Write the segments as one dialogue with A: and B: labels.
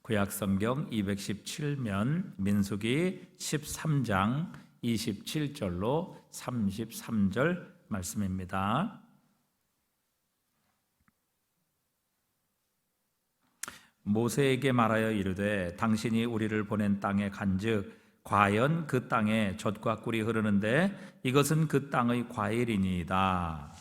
A: 구약성경 217면 민수기 13장 27절로 33절 말씀입니다. 모세에게 말하여 이르되 당신이 우리를 보낸 땅에 간즉 과연 그 땅에 젖과 꿀이 흐르는데 이것은 그 땅의 과일이니이다.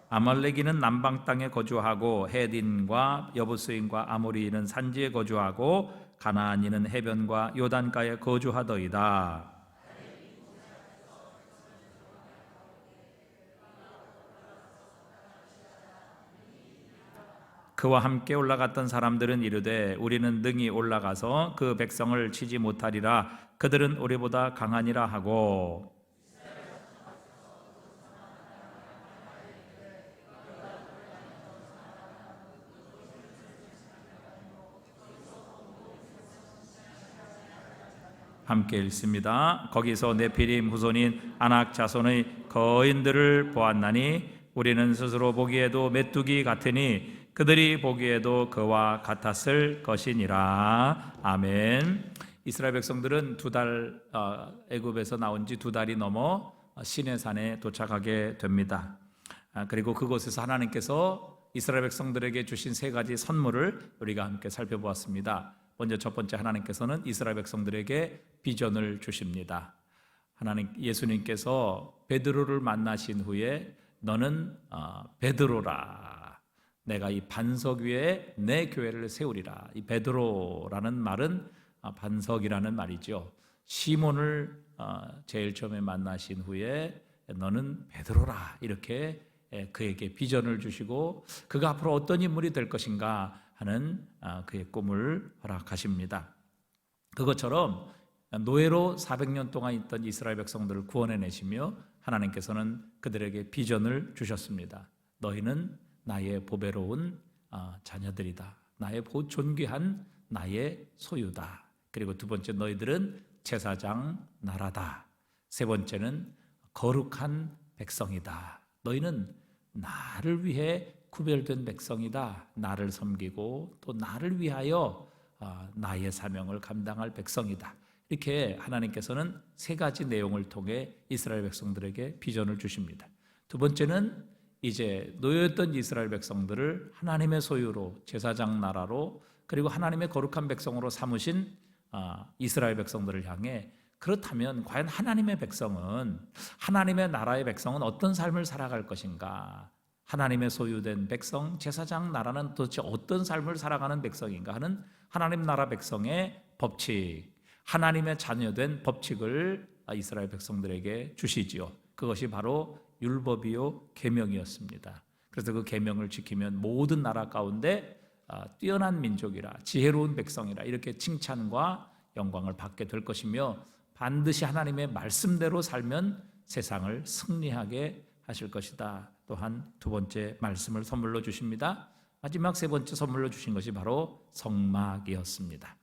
A: 아말렉인은 남방 땅에 거주하고 헤딘과 여부스인과 아모리인은 산지에 거주하고 가나안인은 해변과 요단가에 거주하더이다. 그와 함께 올라갔던 사람들은 이르되 우리는 능히 올라가서 그 백성을 치지 못하리라. 그들은 우리보다 강하니라 하고 함께 읽습니다. 거기서 네피림 후손인 아낙 자손의 거인들을 보았나니 우리는 스스로 보기에도 메뚜기 같으니 그들이 보기에도 그와 같았을 것이니라. 아멘. 이스라엘 백성들은 애굽에서 나온 지 2달이 넘어 시내산에 도착하게 됩니다. 그리고 그곳에서 하나님께서 이스라엘 백성들에게 주신 3가지 선물을 우리가 함께 살펴보았습니다. 먼저 첫 번째, 하나님께서는 이스라엘 백성들에게 비전을 주십니다. 예수님께서 베드로를 만나신 후에 너는 베드로라, 내가 이 반석 위에 내 교회를 세우리라. 이 베드로라는 말은 반석이라는 말이죠. 시몬을 제일 처음에 만나신 후에 너는 베드로라, 이렇게 그에게 비전을 주시고 그가 앞으로 어떤 인물이 될 것인가 하는 그의 꿈을 허락하십니다. 그것처럼 노예로 400년 동안 있던 이스라엘 백성들을 구원해내시며 하나님께서는 그들에게 비전을 주셨습니다. 너희는 나의 보배로운 자녀들이다. 나의 존귀한 나의 소유다. 그리고 2번째, 너희들은 제사장 나라다. 3번째는 거룩한 백성이다. 너희는 나를 위해 구별된 백성이다. 나를 섬기고 또 나를 위하여 나의 사명을 감당할 백성이다. 이렇게 하나님께서는 3가지 내용을 통해 이스라엘 백성들에게 비전을 주십니다. 2번째는 이제 노예였던 이스라엘 백성들을 하나님의 소유로, 제사장 나라로, 그리고 하나님의 거룩한 백성으로 삼으신 이스라엘 백성들을 향해, 그렇다면 과연 하나님의 백성은, 하나님의 나라의 백성은 어떤 삶을 살아갈 것인가? 하나님의 소유된 백성, 제사장 나라는 도대체 어떤 삶을 살아가는 백성인가 하는 하나님 나라 백성의 법칙, 하나님의 자녀된 법칙을 이스라엘 백성들에게 주시지요. 그것이 바로 율법이요 계명이었습니다. 그래서 그 계명을 지키면 모든 나라 가운데 뛰어난 민족이라, 지혜로운 백성이라 이렇게 칭찬과 영광을 받게 될 것이며, 반드시 하나님의 말씀대로 살면 세상을 승리하게 하실 것이다. 또한 2번째 말씀을 선물로 주십니다. 마지막 3번째 선물로 주신 것이 바로 성막이었습니다.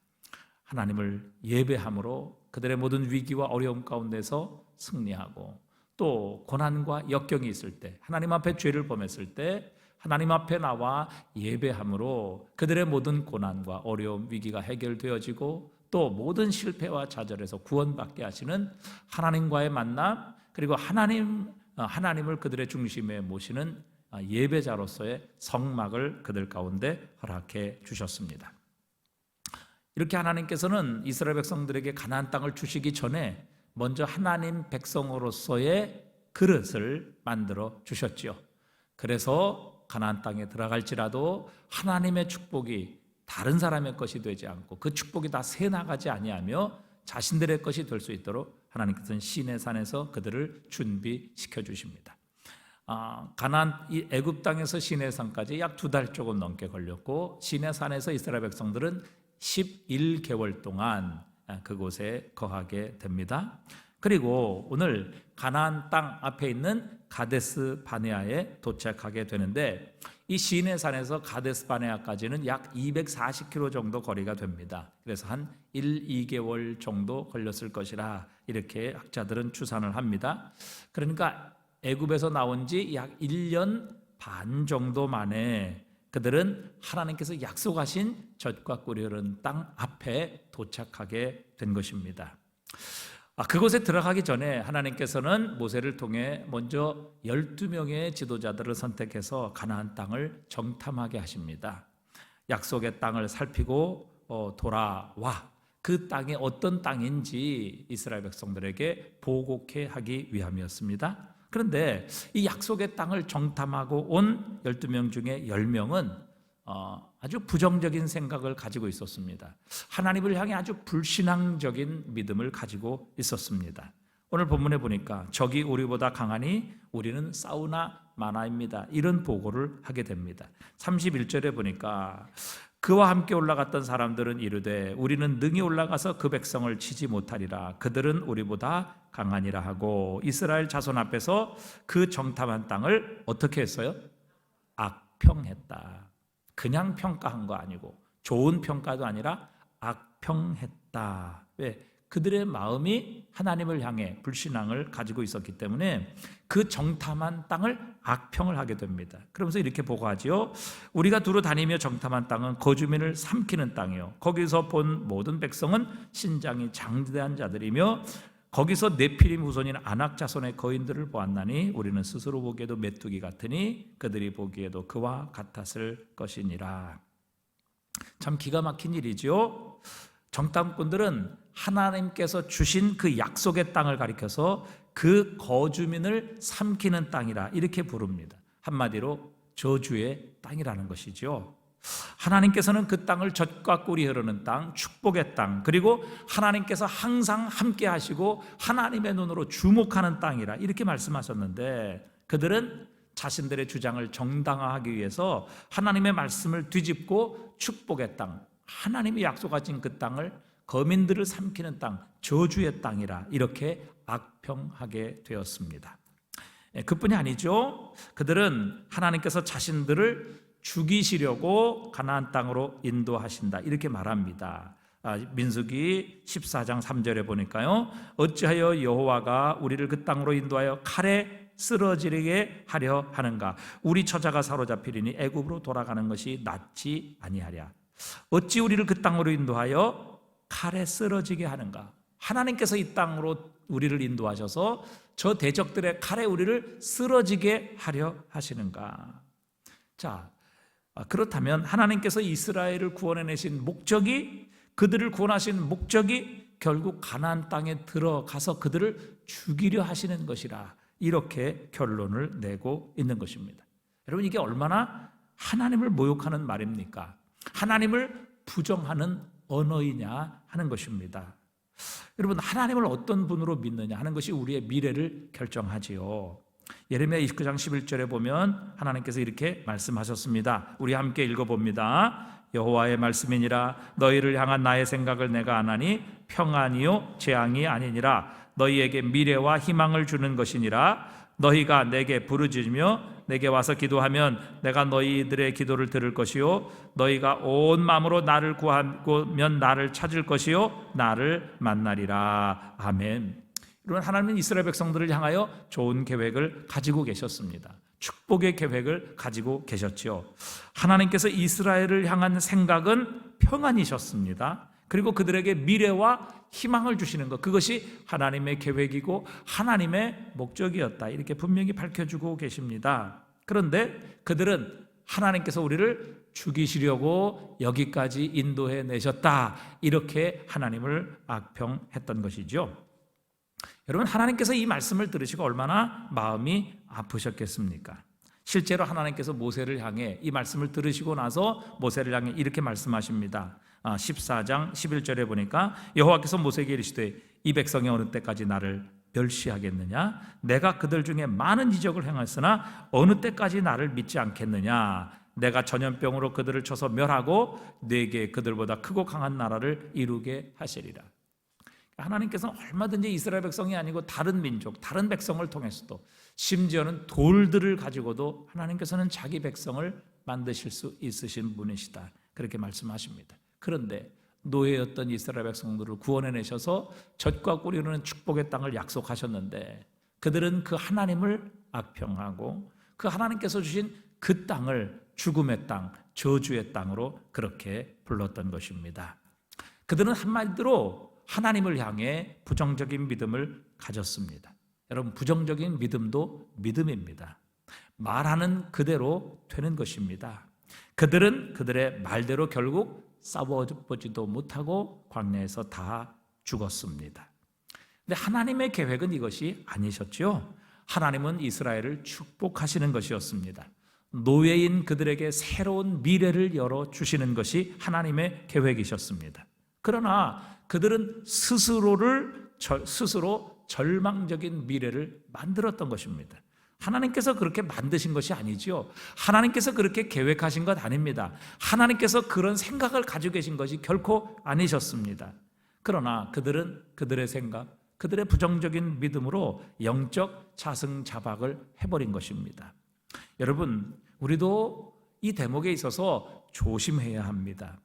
A: 하나님을 예배함으로 그들의 모든 위기와 어려움 가운데서 승리하고, 또 고난과 역경이 있을 때, 하나님 앞에 죄를 범했을 때 하나님 앞에 나와 예배함으로 그들의 모든 고난과 어려움, 위기가 해결되어지고, 또 모든 실패와 좌절에서 구원받게 하시는 하나님과의 만남, 그리고 하나님을 그들의 중심에 모시는 예배자로서의 성막을 그들 가운데 허락해 주셨습니다. 이렇게 하나님께서는 이스라엘 백성들에게 가나안 땅을 주시기 전에 먼저 하나님 백성으로서의 그릇을 만들어 주셨지요. 그래서 가나안 땅에 들어갈지라도 하나님의 축복이 다른 사람의 것이 되지 않고 그 축복이 다 새나가지 아니하며 자신들의 것이 될 수 있도록 하나님께서는 시내산에서 그들을 준비시켜 주십니다. 이 애굽 땅에서 시내산까지 약 2달 조금 넘게 걸렸고, 시내산에서 이스라엘 백성들은 11개월 동안 그곳에 거하게 됩니다. 그리고 오늘 가나안 땅 앞에 있는 가데스 바네아에 도착하게 되는데, 이 시내산에서 가데스 바네아까지는 약 240km 정도 거리가 됩니다. 그래서 한 2개월 정도 걸렸을 것이라 이렇게 학자들은 추산을 합니다. 그러니까 애굽에서 나온 지 약 1년 반 정도 만에 그들은 하나님께서 약속하신 젖과 꿀이 흐르는 땅 앞에 도착하게 된 것입니다. 그곳에 들어가기 전에 하나님께서는 모세를 통해 먼저 12명의 지도자들을 선택해서 가나안 땅을 정탐하게 하십니다. 약속의 땅을 살피고 돌아와 그 땅이 어떤 땅인지 이스라엘 백성들에게 보고케 하기 위함이었습니다. 그런데 이 약속의 땅을 정탐하고 온 12명 중에 10명은 아주 부정적인 생각을 가지고 있었습니다. 하나님을 향해 아주 불신앙적인 믿음을 가지고 있었습니다. 오늘 본문에 보니까 적이 우리보다 강하니 우리는 싸우나 마나입니다. 이런 보고를 하게 됩니다. 31절에 보니까 그와 함께 올라갔던 사람들은 이르되 우리는 능히 올라가서 그 백성을 치지 못하리라. 그들은 우리보다 강하니라 하고 이스라엘 자손 앞에서 그 정탐한 땅을 어떻게 했어요? 악평했다. 그냥 평가한 거 아니고 좋은 평가도 아니라 악평했다. 왜? 그들의 마음이 하나님을 향해 불신앙을 가지고 있었기 때문에 그 정탐한 땅을 악평을 하게 됩니다. 그러면서 이렇게 보고하지요. 우리가 두루 다니며 정탐한 땅은 거주민을 삼키는 땅이요 거기서 본 모든 백성은 신장이 장대한 자들이며 거기서 네피림 후손인 아낙 자손의 거인들을 보았나니 우리는 스스로 보기에도 메뚜기 같으니 그들이 보기에도 그와 같았을 것이니라. 참 기가 막힌 일이죠. 정탐꾼들은 하나님께서 주신 그 약속의 땅을 가리켜서 그 거주민을 삼키는 땅이라 이렇게 부릅니다. 한마디로 저주의 땅이라는 것이죠. 하나님께서는 그 땅을 젖과 꿀이 흐르는 땅, 축복의 땅, 그리고 하나님께서 항상 함께 하시고 하나님의 눈으로 주목하는 땅이라 이렇게 말씀하셨는데 그들은 자신들의 주장을 정당화하기 위해서 하나님의 말씀을 뒤집고 축복의 땅, 하나님이 약속하신 그 땅을 거민들을 삼키는 땅, 저주의 땅이라 이렇게 악평하게 되었습니다. 그뿐이 아니죠. 그들은 하나님께서 자신들을 죽이시려고 가나안 땅으로 인도하신다 이렇게 말합니다. 민수기 14장 3절에 보니까요. 어찌하여 여호와가 우리를 그 땅으로 인도하여 칼에 쓰러지게 하려 하는가? 우리 처자가 사로잡히리니 애굽으로 돌아가는 것이 낫지 아니하랴. 어찌 우리를 그 땅으로 인도하여 칼에 쓰러지게 하는가? 하나님께서 이 땅으로 우리를 인도하셔서 저 대적들의 칼에 우리를 쓰러지게 하려 하시는가? 자, 그렇다면 하나님께서 이스라엘을 구원해내신 목적이, 그들을 구원하신 목적이 결국 가나안 땅에 들어가서 그들을 죽이려 하시는 것이라 이렇게 결론을 내고 있는 것입니다. 여러분, 이게 얼마나 하나님을 모욕하는 말입니까? 하나님을 부정하는 언어이냐 하는 것입니다. 여러분, 하나님을 어떤 분으로 믿느냐 하는 것이 우리의 미래를 결정하지요. 예레미야 29장 11절에 보면 하나님께서 이렇게 말씀하셨습니다. 우리 함께 읽어봅니다. 여호와의 말씀이니라. 너희를 향한 나의 생각을 내가 아나니 평안이요 재앙이 아니니라. 너희에게 미래와 희망을 주는 것이니라. 너희가 내게 부르짖으며 내게 와서 기도하면 내가 너희들의 기도를 들을 것이요 너희가 온 마음으로 나를 구하면 나를 찾을 것이요 나를 만나리라. 아멘. 여러분, 하나님은 이스라엘 백성들을 향하여 좋은 계획을 가지고 계셨습니다. 축복의 계획을 가지고 계셨지요. 하나님께서 이스라엘을 향한 생각은 평안이셨습니다. 그리고 그들에게 미래와 희망을 주시는 것, 그것이 하나님의 계획이고 하나님의 목적이었다 이렇게 분명히 밝혀주고 계십니다. 그런데 그들은 하나님께서 우리를 죽이시려고 여기까지 인도해 내셨다 이렇게 하나님을 악평했던 것이죠. 여러분, 하나님께서 이 말씀을 들으시고 얼마나 마음이 아프셨겠습니까? 실제로 하나님께서 모세를 향해 이 말씀을 들으시고 나서 모세를 향해 이렇게 말씀하십니다. 14장 11절에 보니까 여호와께서 모세에게 이르시되 이 백성이 어느 때까지 나를 멸시하겠느냐? 내가 그들 중에 많은 이적을 행했으나 어느 때까지 나를 믿지 않겠느냐? 내가 전염병으로 그들을 쳐서 멸하고 네게 그들보다 크고 강한 나라를 이루게 하시리라. 하나님께서는 얼마든지 이스라엘 백성이 아니고 다른 민족, 다른 백성을 통해서도 심지어는 돌들을 가지고도 하나님께서는 자기 백성을 만드실 수 있으신 분이시다 그렇게 말씀하십니다. 그런데 노예였던 이스라엘 백성들을 구원해내셔서 젖과 꿀이 흐르는 축복의 땅을 약속하셨는데 그들은 그 하나님을 악평하고 그 하나님께서 주신 그 땅을 죽음의 땅, 저주의 땅으로 그렇게 불렀던 것입니다. 그들은 한마디로 하나님을 향해 부정적인 믿음을 가졌습니다. 여러분, 부정적인 믿음도 믿음입니다. 말하는 그대로 되는 것입니다. 그들은 그들의 말대로 결국 싸워보지도 못하고 광야에서 다 죽었습니다. 근데 하나님의 계획은 이것이 아니셨죠. 하나님은 이스라엘을 축복하시는 것이었습니다. 노예인 그들에게 새로운 미래를 열어주시는 것이 하나님의 계획이셨습니다. 그러나 그들은 스스로 절망적인 미래를 만들었던 것입니다. 하나님께서 그렇게 만드신 것이 아니죠. 하나님께서 그렇게 계획하신 것 아닙니다. 하나님께서 그런 생각을 가지고 계신 것이 결코 아니셨습니다. 그러나 그들은 그들의 생각, 그들의 부정적인 믿음으로 영적 자승자박을 해버린 것입니다. 여러분, 우리도 이 대목에 있어서 조심해야 합니다.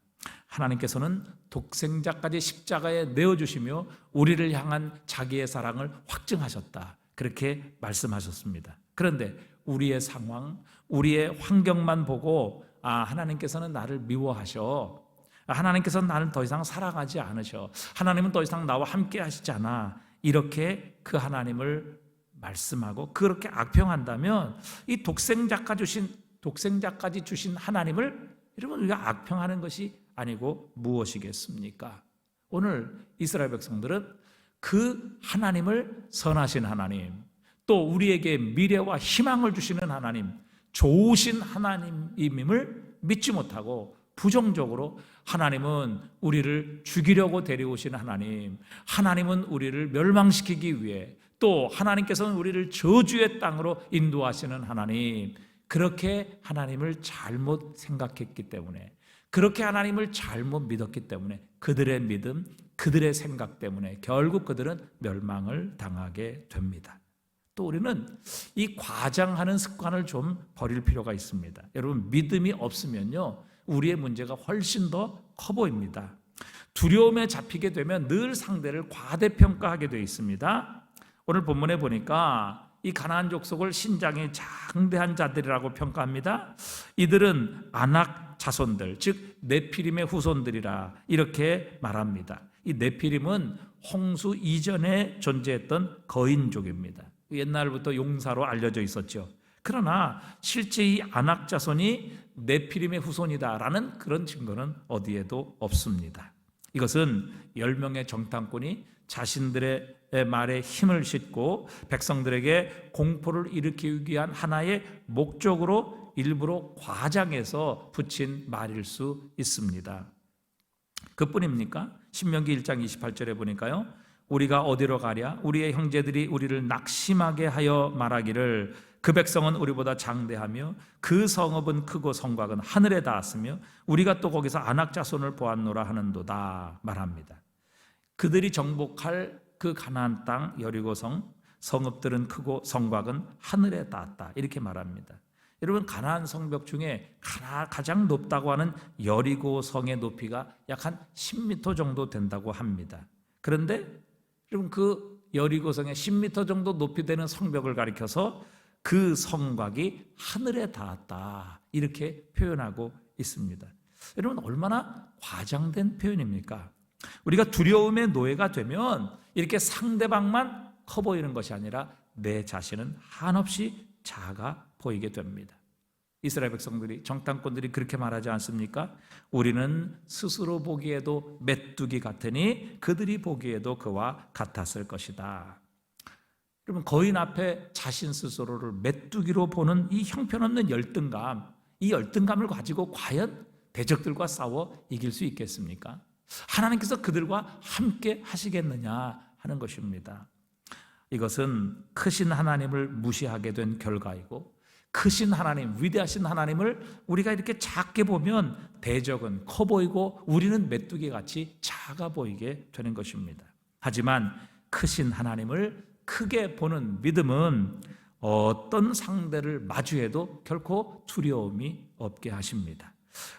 A: 하나님께서는 독생자까지 십자가에 내어주시며 우리를 향한 자기의 사랑을 확증하셨다, 그렇게 말씀하셨습니다. 그런데 우리의 상황, 우리의 환경만 보고 하나님께서는 나를 미워하셔, 하나님께서는 나를 더 이상 사랑하지 않으셔, 하나님은 더 이상 나와 함께 하시지 않아, 이렇게 그 하나님을 말씀하고 그렇게 악평한다면 이 독생자까지 주신 하나님을 여러분 우리가 악평하는 것이 아니고 무엇이겠습니까? 오늘 이스라엘 백성들은 그 하나님을, 선하신 하나님, 또 우리에게 미래와 희망을 주시는 하나님, 좋으신 하나님임을 믿지 못하고 부정적으로 하나님은 우리를 죽이려고 데려오신 하나님, 하나님은 우리를 멸망시키기 위해, 또 하나님께서는 우리를 저주의 땅으로 인도하시는 하나님, 그렇게 하나님을 잘못 생각했기 때문에, 그렇게 하나님을 잘못 믿었기 때문에 그들의 믿음, 그들의 생각 때문에 결국 그들은 멸망을 당하게 됩니다. 또 우리는 이 과장하는 습관을 좀 버릴 필요가 있습니다. 여러분, 믿음이 없으면요, 우리의 문제가 훨씬 더 커 보입니다. 두려움에 잡히게 되면 늘 상대를 과대평가하게 되어 있습니다. 오늘 본문에 보니까 이 가나안 족속을 신장이 장대한 자들이라고 평가합니다. 이들은 아낙 자손들, 즉 네피림의 후손들이라 이렇게 말합니다. 이 네피림은 홍수 이전에 존재했던 거인족입니다. 옛날부터 용사로 알려져 있었죠. 그러나 실제 이 아낙 자손이 네피림의 후손이다라는 그런 증거는 어디에도 없습니다. 이것은 10명의 정탐꾼이 자신들의 말에 힘을 싣고 백성들에게 공포를 일으키기 위한 하나의 목적으로 일부러 과장해서 붙인 말일 수 있습니다. 그뿐입니까? 신명기 1장 28절에 보니까요, 우리가 어디로 가랴? 우리의 형제들이 우리를 낙심하게 하여 말하기를 그 백성은 우리보다 장대하며 그 성읍은 크고 성곽은 하늘에 닿았으며 우리가 또 거기서 아낙 자손을 보았노라 하는도다 말합니다. 그들이 정복할 그 가나안 땅 여리고성, 성읍들은 크고 성곽은 하늘에 닿았다, 이렇게 말합니다. 여러분, 가나안 성벽 중에 가장 높다고 하는 여리고성의 높이가 약 한 10m 정도 된다고 합니다. 그런데 여러분, 그 여리고성의 10m 정도 높이 되는 성벽을 가리켜서 그 성곽이 하늘에 닿았다, 이렇게 표현하고 있습니다. 여러분, 얼마나 과장된 표현입니까? 우리가 두려움의 노예가 되면 이렇게 상대방만 커 보이는 것이 아니라 내 자신은 한없이 작아 보이게 됩니다. 이스라엘 백성들이, 정탐꾼들이 그렇게 말하지 않습니까? 우리는 스스로 보기에도 메뚜기 같으니 그들이 보기에도 그와 같았을 것이다. 여러분, 거인 앞에 자신 스스로를 메뚜기로 보는 이 형편없는 열등감, 이 열등감을 가지고 과연 대적들과 싸워 이길 수 있겠습니까? 하나님께서 그들과 함께 하시겠느냐 하는 것입니다. 이것은 크신 하나님을 무시하게 된 결과이고, 크신 하나님, 위대하신 하나님을 우리가 이렇게 작게 보면 대적은 커 보이고 우리는 메뚜기같이 작아 보이게 되는 것입니다. 하지만 크신 하나님을 크게 보는 믿음은 어떤 상대를 마주해도 결코 두려움이 없게 하십니다.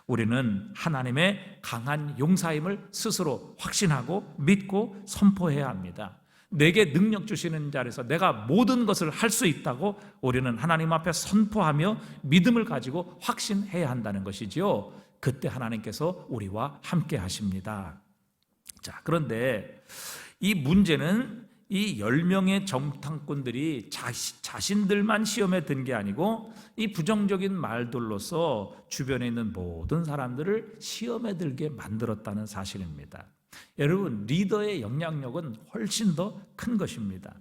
A: 우리는 하나님의 강한 용사임을 스스로 확신하고 믿고 선포해야 합니다. 내게 능력 주시는 자리에서 내가 모든 것을 할 수 있다고 우리는 하나님 앞에 선포하며 믿음을 가지고 확신해야 한다는 것이지요. 그때 하나님께서 우리와 함께 하십니다. 자, 그런데 이 문제는 이 10명의 정탐꾼들이 자신들만 시험에 든 게 아니고 이 부정적인 말들로서 주변에 있는 모든 사람들을 시험에 들게 만들었다는 사실입니다. 여러분, 리더의 영향력은 훨씬 더 큰 것입니다.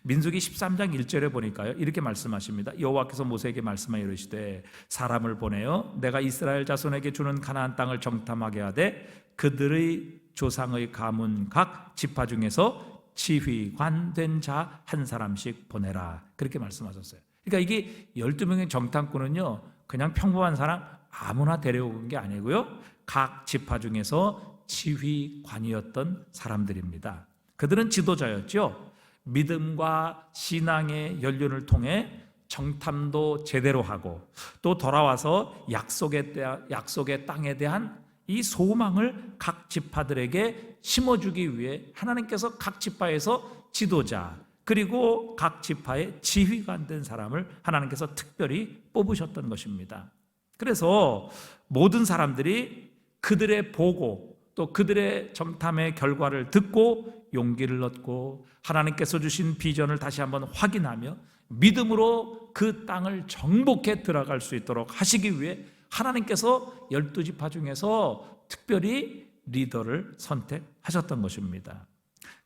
A: 민수기 13장 1절에 보니까요, 이렇게 말씀하십니다. 여호와께서 모세에게 말씀하여 이르시되 사람을 보내어 내가 이스라엘 자손에게 주는 가나안 땅을 정탐하게 하되 그들의 조상의 가문 각 지파 중에서 지휘관 된 자 한 사람씩 보내라, 그렇게 말씀하셨어요. 그러니까 이게 12명의 정탐꾼은요, 그냥 평범한 사람 아무나 데려온 게 아니고요, 각 지파 중에서 지휘관이었던 사람들입니다. 그들은 지도자였죠. 믿음과 신앙의 연륜을 통해 정탐도 제대로 하고 또 돌아와서 약속의 땅에 대한 이 소망을 각 지파들에게 심어주기 위해 하나님께서 각 지파에서 지도자 그리고 각 지파의 지휘관 된 사람을 하나님께서 특별히 뽑으셨던 것입니다. 그래서 모든 사람들이 그들의 보고 또 그들의 정탐의 결과를 듣고 용기를 얻고 하나님께서 주신 비전을 다시 한번 확인하며 믿음으로 그 땅을 정복해 들어갈 수 있도록 하시기 위해 하나님께서 12지파 중에서 특별히 리더를 선택하셨던 것입니다.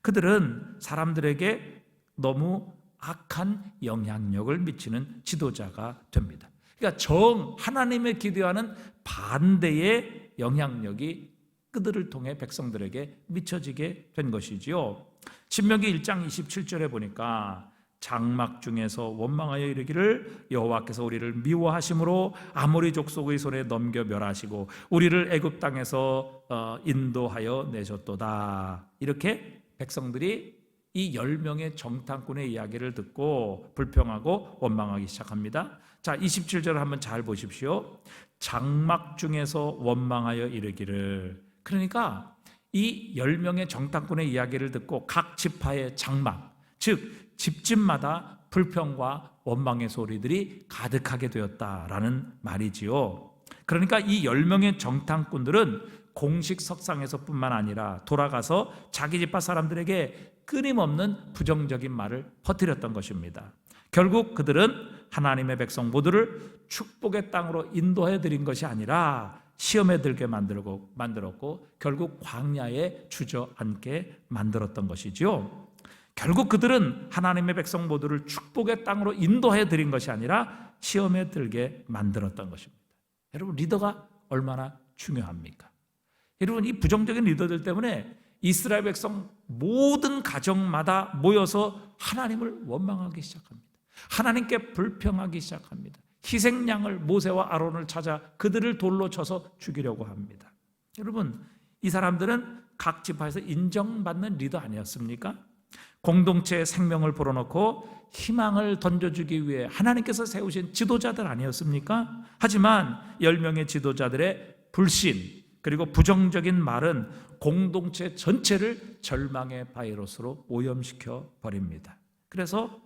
A: 그들은 사람들에게 너무 악한 영향력을 미치는 지도자가 됩니다. 그러니까 하나님의 기대와는 반대의 영향력이 그들을 통해 백성들에게 미쳐지게 된 것이지요. 신명기 1장 27절에 보니까 장막 중에서 원망하여 이르기를 여호와께서 우리를 미워하심으로 아모리 족속의 손에 넘겨 멸하시고 우리를 애굽 땅에서 인도하여 내셨도다. 이렇게 백성들이 이 10명의 정탐꾼의 이야기를 듣고 불평하고 원망하기 시작합니다. 자, 27절을 한번 잘 보십시오. 장막 중에서 원망하여 이르기를, 그러니까 이 10명의 정탐꾼의 이야기를 듣고 각 지파의 장막, 즉 집집마다 불평과 원망의 소리들이 가득하게 되었다라는 말이지요. 그러니까 이 10명의 정탐꾼들은 공식 석상에서뿐만 아니라 돌아가서 자기 지파 사람들에게 끊임없는 부정적인 말을 퍼뜨렸던 것입니다. 결국 그들은 하나님의 백성 모두를 축복의 땅으로 인도해 드린 것이 아니라 시험에 들게 만들었고 결국 광야에 주저앉게 만들었던 것이지요. 결국 그들은 하나님의 백성 모두를 축복의 땅으로 인도해 드린 것이 아니라 시험에 들게 만들었던 것입니다. 여러분, 리더가 얼마나 중요합니까? 여러분, 이 부정적인 리더들 때문에 이스라엘 백성 모든 가정마다 모여서 하나님을 원망하기 시작합니다. 하나님께 불평하기 시작합니다. 희생양을 모세와 아론을 찾아 그들을 돌로 쳐서 죽이려고 합니다. 여러분, 이 사람들은 각 지파에서 인정받는 리더 아니었습니까? 공동체의 생명을 불어넣고 희망을 던져주기 위해 하나님께서 세우신 지도자들 아니었습니까? 하지만 10명의 지도자들의 불신 그리고 부정적인 말은 공동체 전체를 절망의 바이러스로 오염시켜 버립니다. 그래서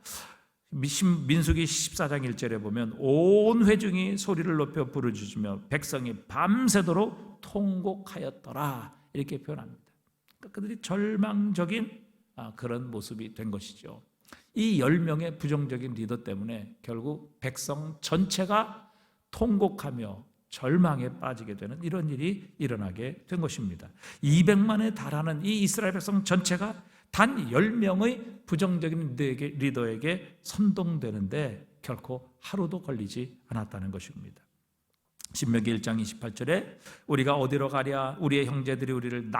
A: 민수기 14장 1절에 보면 온 회중이 소리를 높여 부르짖으며 백성이 밤새도록 통곡하였더라, 이렇게 표현합니다. 그러니까 그들이 절망적인 그런 모습이 된 것이죠. 이 10명의 부정적인 리더 때문에 결국 백성 전체가 통곡하며 절망에 빠지게 되는 이런 일이 일어나게 된 것입니다. 200만에 달하는 이 이스라엘 백성 전체가 단 10명의 부정적인 리더에게 선동되는데 결코 하루도 걸리지 않았다는 것입니다. 신명기 1장 28절에 우리가 어디로 가랴? 우리의 형제들이 우리를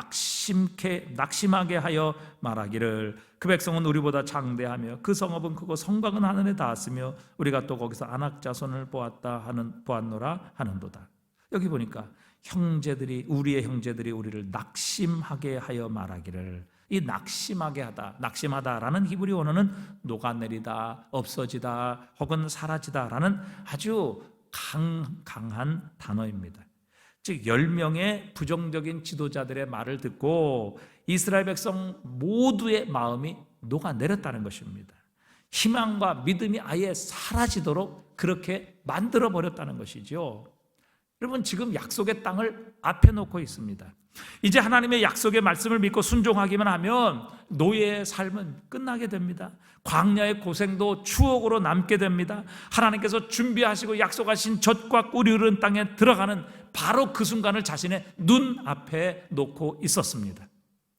A: 낙심하게 하여 말하기를 그 백성은 우리보다 장대하며 그 성읍은 크고 성곽은 하늘에 닿았으며 우리가 또 거기서 안악 자손을 보았노라 하는도다. 여기 보니까 우리의 형제들이 우리를 낙심하게 하여 말하기를, 이 낙심하다라는 히브리 원어는 녹아내리다, 없어지다 혹은 사라지다라는 아주 강한 단어입니다. 즉 10명의 부정적인 지도자들의 말을 듣고 이스라엘 백성 모두의 마음이 녹아내렸다는 것입니다. 희망과 믿음이 아예 사라지도록 그렇게 만들어버렸다는 것이죠. 여러분, 지금 약속의 땅을 앞에 놓고 있습니다. 이제 하나님의 약속의 말씀을 믿고 순종하기만 하면 노예의 삶은 끝나게 됩니다. 광야의 고생도 추억으로 남게 됩니다. 하나님께서 준비하시고 약속하신 젖과 꿀이 흐르는 땅에 들어가는 바로 그 순간을 자신의 눈앞에 놓고 있었습니다.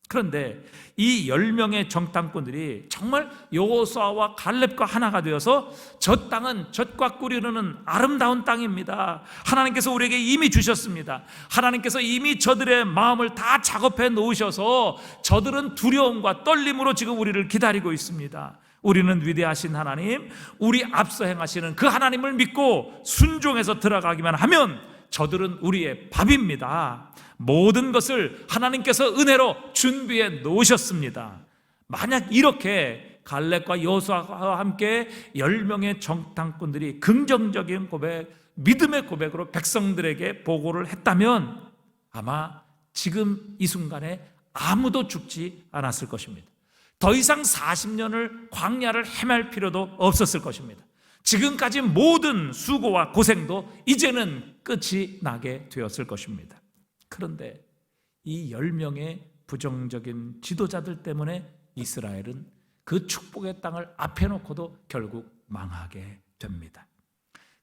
A: 그런데 이 10명의 정탐꾼들이 정말 여호수아와 갈렙과 하나가 되어서 저 땅은 젖과 꿀이 흐르는 아름다운 땅입니다. 하나님께서 우리에게 이미 주셨습니다. 하나님께서 이미 저들의 마음을 다 작업해 놓으셔서 저들은 두려움과 떨림으로 지금 우리를 기다리고 있습니다. 우리는 위대하신 하나님, 우리 앞서 행하시는 그 하나님을 믿고 순종해서 들어가기만 하면 저들은 우리의 밥입니다. 모든 것을 하나님께서 은혜로 준비해 놓으셨습니다. 만약 이렇게 갈렙과 여호수아와 함께 10명의 정탐꾼들이 긍정적인 고백, 믿음의 고백으로 백성들에게 보고를 했다면 아마 지금 이 순간에 아무도 죽지 않았을 것입니다. 더 이상 40년을 광야를 헤맬 필요도 없었을 것입니다. 지금까지 모든 수고와 고생도 이제는 끝이 나게 되었을 것입니다. 그런데 이 10명의 부정적인 지도자들 때문에 이스라엘은 그 축복의 땅을 앞에 놓고도 결국 망하게 됩니다.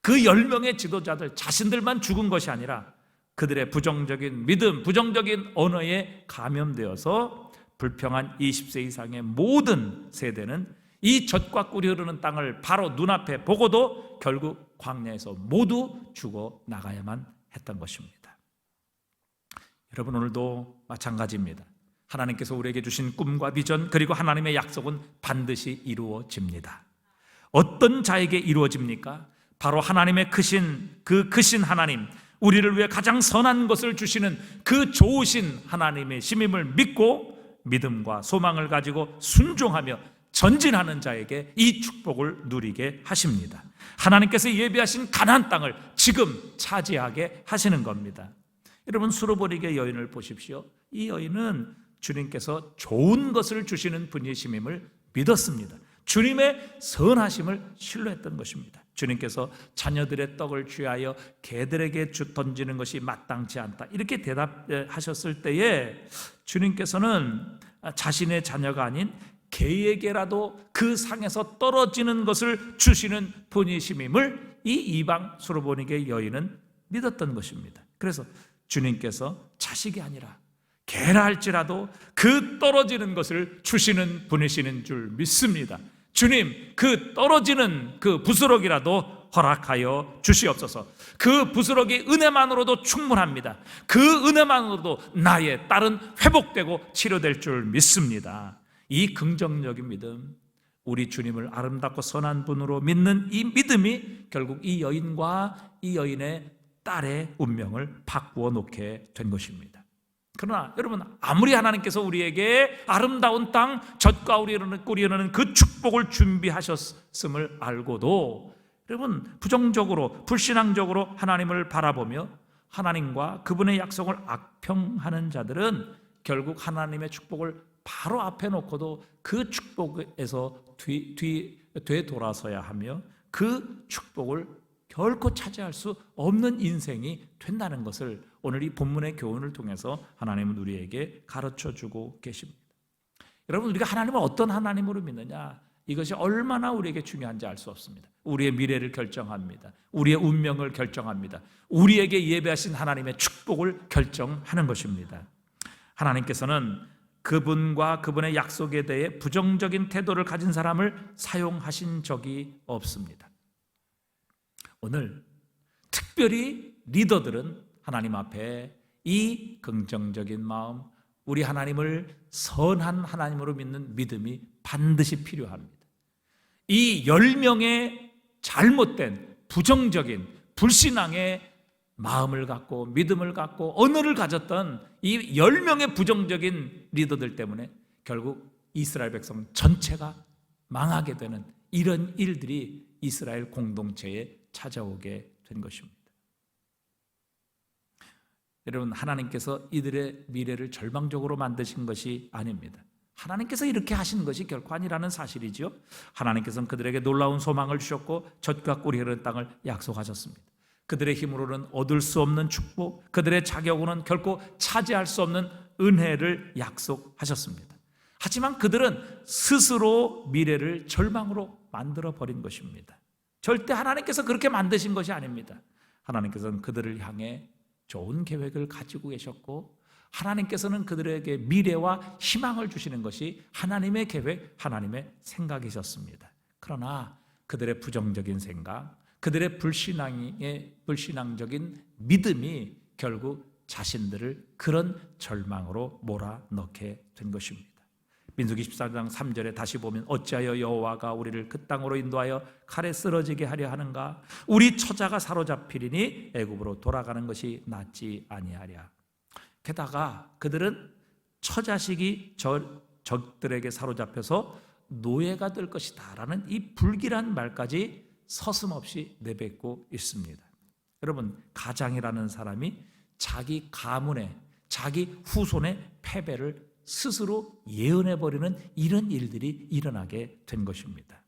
A: 그 10명의 지도자들 자신들만 죽은 것이 아니라 그들의 부정적인 믿음, 부정적인 언어에 감염되어서 불평한 20세 이상의 모든 세대는 이 젖과 꿀이 흐르는 땅을 바로 눈앞에 보고도 결국 광야에서 모두 죽어 나가야만 했던 것입니다. 여러분, 오늘도 마찬가지입니다. 하나님께서 우리에게 주신 꿈과 비전 그리고 하나님의 약속은 반드시 이루어집니다. 어떤 자에게 이루어집니까? 바로 하나님의 크신 하나님, 우리를 위해 가장 선한 것을 주시는 그 좋으신 하나님의 심임을 믿고 믿음과 소망을 가지고 순종하며 전진하는 자에게 이 축복을 누리게 하십니다. 하나님께서 예비하신 가나안 땅을 지금 차지하게 하시는 겁니다. 여러분, 수르보니게 여인을 보십시오. 이 여인은 주님께서 좋은 것을 주시는 분이심임을 믿었습니다. 주님의 선하심을 신뢰했던 것입니다. 주님께서 자녀들의 떡을 취하여 개들에게 던지는 것이 마땅치 않다, 이렇게 대답하셨을 때에 주님께서는 자신의 자녀가 아닌 개에게라도 그 상에서 떨어지는 것을 주시는 분이심임을 이 이방 수르보니게 여인은 믿었던 것입니다. 그래서 주님께서 자식이 아니라 개라 할지라도 그 떨어지는 것을 주시는 분이시는 줄 믿습니다. 주님, 그 떨어지는 그 부스러기라도 허락하여 주시옵소서. 그 부스러기 은혜만으로도 충분합니다. 그 은혜만으로도 나의 딸은 회복되고 치료될 줄 믿습니다. 이 긍정적인 믿음, 우리 주님을 아름답고 선한 분으로 믿는 이 믿음이 결국 이 여인과 이 여인의 딸의 운명을 바꾸어 놓게 된 것입니다. 그러나 여러분, 아무리 하나님께서 우리에게 아름다운 땅, 젖과 꿀이 흐르는 그 축복을 준비하셨음을 알고도 여러분, 부정적으로 불신앙적으로 하나님을 바라보며 하나님과 그분의 약속을 악평하는 자들은 결국 하나님의 축복을 바로 앞에 놓고도 그 축복에서 되돌아서야 하며 그 축복을 결코 차지할 수 없는 인생이 된다는 것을 오늘 이 본문의 교훈을 통해서 하나님은 우리에게 가르쳐주고 계십니다. 여러분, 우리가 하나님을 어떤 하나님으로 믿느냐, 이것이 얼마나 우리에게 중요한지 알 수 없습니다. 우리의 미래를 결정합니다. 우리의 운명을 결정합니다. 우리에게 예배하신 하나님의 축복을 결정하는 것입니다. 하나님께서는 그분과 그분의 약속에 대해 부정적인 태도를 가진 사람을 사용하신 적이 없습니다. 오늘 특별히 리더들은 하나님 앞에 이 긍정적인 마음, 우리 하나님을 선한 하나님으로 믿는 믿음이 반드시 필요합니다. 이 10명의 잘못된 부정적인 불신앙의 마음을 갖고 믿음을 갖고 언어를 가졌던 이 10명의 부정적인 리더들 때문에 결국 이스라엘 백성 전체가 망하게 되는 이런 일들이 이스라엘 공동체에 찾아오게 된 것입니다. 여러분, 하나님께서 이들의 미래를 절망적으로 만드신 것이 아닙니다. 하나님께서 이렇게 하시는 것이 결코 아니라는 사실이죠. 하나님께서는 그들에게 놀라운 소망을 주셨고 젖과 꿀이 흐르는 땅을 약속하셨습니다. 그들의 힘으로는 얻을 수 없는 축복, 그들의 자격으로는 결코 차지할 수 없는 은혜를 약속하셨습니다. 하지만 그들은 스스로 미래를 절망으로 만들어버린 것입니다. 절대 하나님께서 그렇게 만드신 것이 아닙니다. 하나님께서는 그들을 향해 좋은 계획을 가지고 계셨고 하나님께서는 그들에게 미래와 희망을 주시는 것이 하나님의 계획, 하나님의 생각이셨습니다. 그러나 그들의 부정적인 생각, 그들의 불신앙적인 믿음이 결국 자신들을 그런 절망으로 몰아넣게 된 것입니다. 민수기 14장 3절에 다시 보면 어찌하여 여호와가 우리를 그 땅으로 인도하여 칼에 쓰러지게 하려 하는가? 우리 처자가 사로잡히리니 애굽으로 돌아가는 것이 낫지 아니하랴. 게다가 그들은 처자식이 적들에게 사로잡혀서 노예가 될 것이다 라는 이 불길한 말까지 서슴없이 내뱉고 있습니다. 여러분, 가장이라는 사람이 자기 가문의, 자기 후손의 패배를 스스로 예언해버리는 이런 일들이 일어나게 된 것입니다.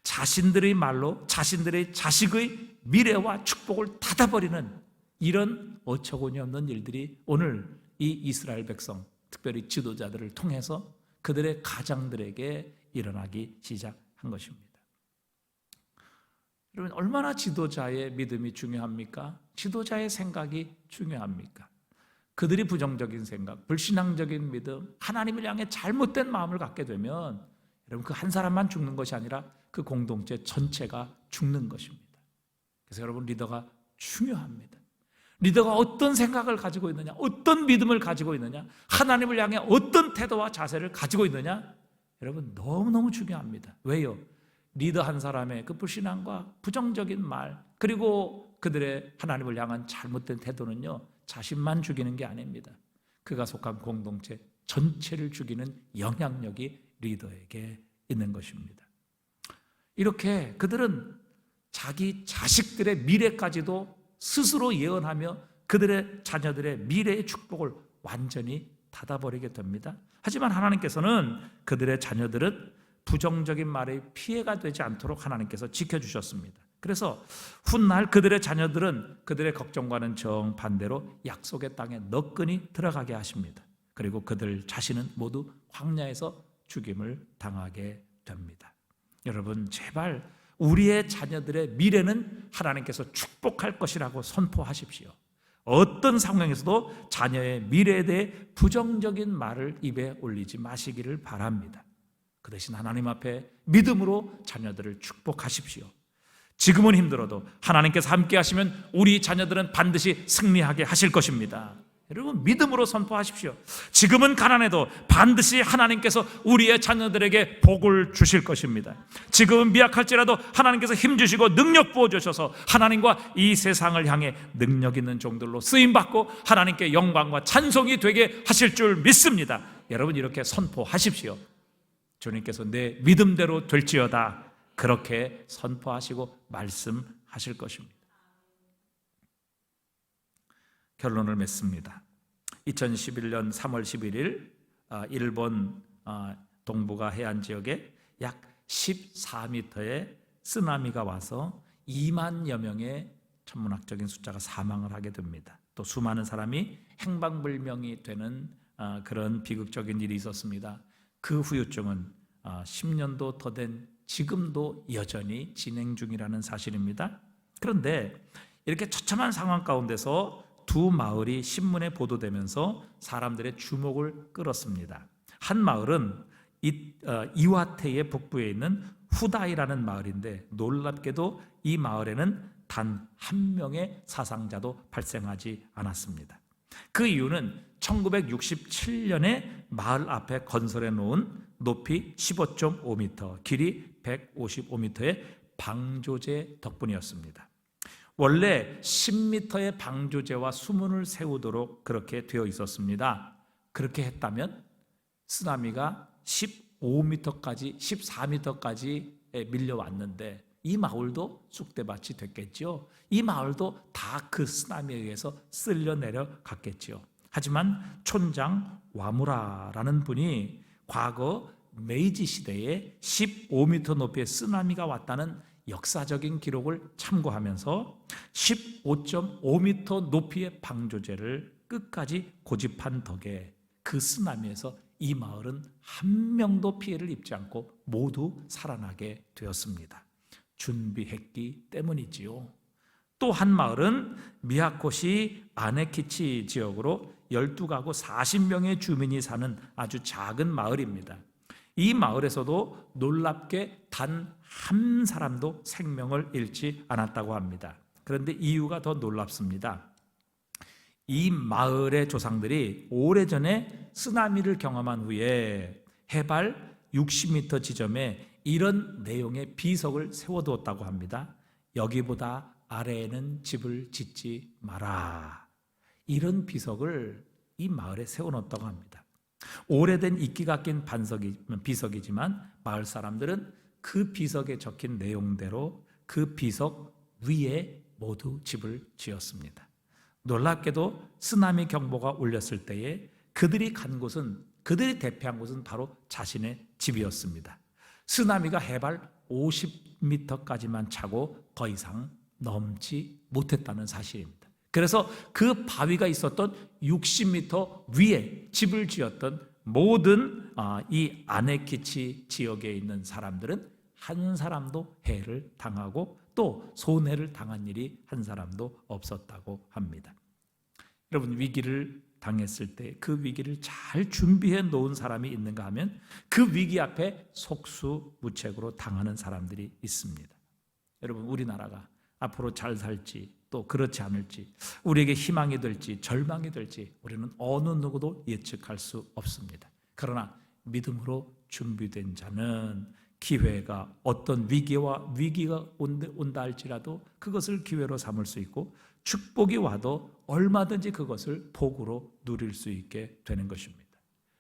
A: 자신들의 말로 자신들의 자식의 미래와 축복을 닫아버리는 이런 어처구니 없는 일들이 오늘 이 이스라엘 백성, 특별히 지도자들을 통해서 그들의 가장들에게 일어나기 시작한 것입니다. 여러분, 얼마나 지도자의 믿음이 중요합니까? 지도자의 생각이 중요합니까? 그들이 부정적인 생각, 불신앙적인 믿음, 하나님을 향해 잘못된 마음을 갖게 되면 여러분, 그 한 사람만 죽는 것이 아니라 그 공동체 전체가 죽는 것입니다. 그래서 여러분, 리더가 중요합니다. 리더가 어떤 생각을 가지고 있느냐, 어떤 믿음을 가지고 있느냐, 하나님을 향해 어떤 태도와 자세를 가지고 있느냐, 여러분 너무너무 중요합니다. 왜요? 리더 한 사람의 그 불신앙과 부정적인 말, 그리고 그들의 하나님을 향한 잘못된 태도는요, 자신만 죽이는 게 아닙니다. 그가 속한 공동체 전체를 죽이는 영향력이 리더에게 있는 것입니다. 이렇게 그들은 자기 자식들의 미래까지도 스스로 예언하며 그들의 자녀들의 미래의 축복을 완전히 닫아버리게 됩니다. 하지만 하나님께서는 그들의 자녀들은 부정적인 말의 피해가 되지 않도록 하나님께서 지켜주셨습니다. 그래서 훗날 그들의 자녀들은 그들의 걱정과는 정반대로 약속의 땅에 너끈히 들어가게 하십니다. 그리고 그들 자신은 모두 광야에서 죽임을 당하게 됩니다. 여러분, 제발 우리의 자녀들의 미래는 하나님께서 축복할 것이라고 선포하십시오. 어떤 상황에서도 자녀의 미래에 대해 부정적인 말을 입에 올리지 마시기를 바랍니다. 그 대신 하나님 앞에 믿음으로 자녀들을 축복하십시오. 지금은 힘들어도 하나님께서 함께 하시면 우리 자녀들은 반드시 승리하게 하실 것입니다. 여러분, 믿음으로 선포하십시오. 지금은 가난해도 반드시 하나님께서 우리의 자녀들에게 복을 주실 것입니다. 지금은 미약할지라도 하나님께서 힘주시고 능력 부어주셔서 하나님과 이 세상을 향해 능력 있는 종들로 쓰임받고 하나님께 영광과 찬송이 되게 하실 줄 믿습니다. 여러분, 이렇게 선포하십시오. 주님께서 내 믿음대로 될지어다, 그렇게 선포하시고 말씀하실 것입니다. 결론을 맺습니다. 2011년 3월 11일 일본 동북아 해안 지역에 약 14m의 쓰나미가 와서 2만여 명의 천문학적인 숫자가 사망을 하게 됩니다. 또 수많은 사람이 행방불명이 되는 그런 비극적인 일이 있었습니다. 그 후유증은 10년도 더 된 지금도 여전히 진행 중이라는 사실입니다. 그런데 이렇게 처참한 상황 가운데서 두 마을이 신문에 보도되면서 사람들의 주목을 끌었습니다. 한 마을은 이와테의 북부에 있는 후다이라는 마을인데, 놀랍게도 이 마을에는 단 한 명의 사상자도 발생하지 않았습니다. 그 이유는 1967년에 마을 앞에 건설해 놓은 높이 15.5m, 길이 155m의 방조제 덕분이었습니다. 원래 10m의 방조제와 수문을 세우도록 그렇게 되어 있었습니다. 그렇게 했다면 쓰나미가 15m까지 14m까지 밀려왔는데 이 마을도 쑥대밭이 됐겠죠. 이 마을도 다 그 쓰나미에 의해서 쓸려 내려갔겠죠. 하지만 촌장 와무라라는 분이 과거 메이지 시대에 15m 높이의 쓰나미가 왔다는 역사적인 기록을 참고하면서 15.5m 높이의 방조제를 끝까지 고집한 덕에 그 쓰나미에서 이 마을은 한 명도 피해를 입지 않고 모두 살아나게 되었습니다. 준비했기 때문이지요. 또 한 마을은 미야코시 아네키치 지역으로 12가구 40명의 주민이 사는 아주 작은 마을입니다. 이 마을에서도 놀랍게 단 한 사람도 생명을 잃지 않았다고 합니다. 그런데 이유가 더 놀랍습니다. 이 마을의 조상들이 오래전에 쓰나미를 경험한 후에 해발 60m 지점에 이런 내용의 비석을 세워두었다고 합니다. 여기보다 아래에는 집을 짓지 마라. 이런 비석을 이 마을에 세워놓았다고 합니다. 오래된 이끼가 낀 비석이지만 마을 사람들은 그 비석에 적힌 내용대로 그 비석 위에 모두 집을 지었습니다. 놀랍게도 쓰나미 경보가 울렸을 때에 그들이 간 곳은, 그들이 대피한 곳은 바로 자신의 집이었습니다. 쓰나미가 해발 50m까지만 차고 더 이상 넘지 못했다는 사실입니다. 그래서 그 바위가 있었던 60m 위에 집을 지었던 모든 이 아네키치 지역에 있는 사람들은 한 사람도 해를 당하고 또 손해를 당한 일이 한 사람도 없었다고 합니다. 여러분, 위기를 당했을 때 그 위기를 잘 준비해 놓은 사람이 있는가 하면 그 위기 앞에 속수무책으로 당하는 사람들이 있습니다. 여러분, 우리나라가 앞으로 잘 살지 또 그렇지 않을지, 우리에게 희망이 될지 절망이 될지 우리는 어느 누구도 예측할 수 없습니다. 그러나 믿음으로 준비된 자는 기회가 어떤 위기가 온다 할지라도 그것을 기회로 삼을 수 있고, 축복이 와도 얼마든지 그것을 복으로 누릴 수 있게 되는 것입니다.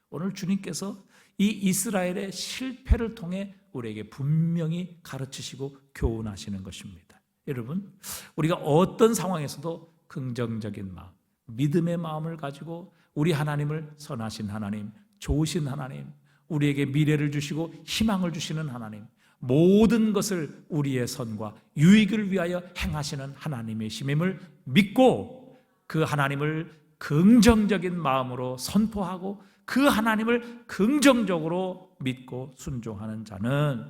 A: 오늘 주님께서 이 이스라엘의 실패를 통해 우리에게 분명히 가르치시고 교훈하시는 것입니다. 여러분, 우리가 어떤 상황에서도 긍정적인 마음, 믿음의 마음을 가지고 우리 하나님을 선하신 하나님, 좋으신 하나님, 우리에게 미래를 주시고 희망을 주시는 하나님, 모든 것을 우리의 선과 유익을 위하여 행하시는 하나님의 심임을 믿고 그 하나님을 긍정적인 마음으로 선포하고 그 하나님을 긍정적으로 믿고 순종하는 자는,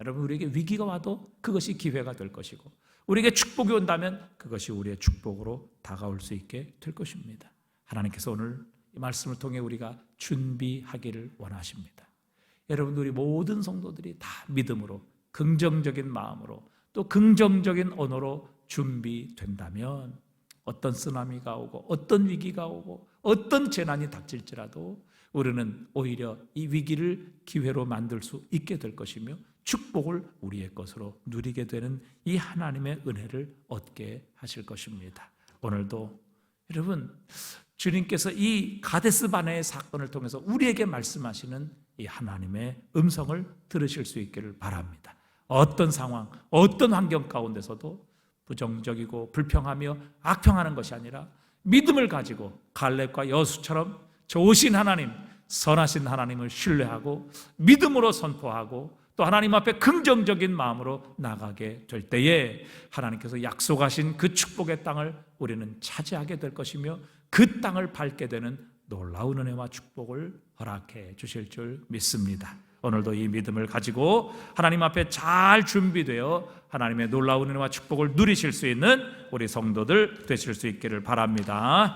A: 여러분, 우리에게 위기가 와도 그것이 기회가 될 것이고 우리에게 축복이 온다면 그것이 우리의 축복으로 다가올 수 있게 될 것입니다. 하나님께서 오늘 이 말씀을 통해 우리가 준비하기를 원하십니다. 여러분, 우리 모든 성도들이 다 믿음으로, 긍정적인 마음으로, 또 긍정적인 언어로 준비된다면 어떤 쓰나미가 오고 어떤 위기가 오고 어떤 재난이 닥칠지라도 우리는 오히려 이 위기를 기회로 만들 수 있게 될 것이며 축복을 우리의 것으로 누리게 되는 이 하나님의 은혜를 얻게 하실 것입니다. 오늘도 여러분, 주님께서 이 가데스 바네의 사건을 통해서 우리에게 말씀하시는 이 하나님의 음성을 들으실 수 있기를 바랍니다. 어떤 상황, 어떤 환경 가운데서도 부정적이고 불평하며 악평하는 것이 아니라 믿음을 가지고 갈렙과 여수처럼 좋으신 하나님, 선하신 하나님을 신뢰하고 믿음으로 선포하고 또 하나님 앞에 긍정적인 마음으로 나가게 될 때에 하나님께서 약속하신 그 축복의 땅을 우리는 차지하게 될 것이며 그 땅을 밟게 되는 놀라운 은혜와 축복을 허락해 주실 줄 믿습니다. 오늘도 이 믿음을 가지고 하나님 앞에 잘 준비되어 하나님의 놀라운 은혜와 축복을 누리실 수 있는 우리 성도들 되실 수 있기를 바랍니다.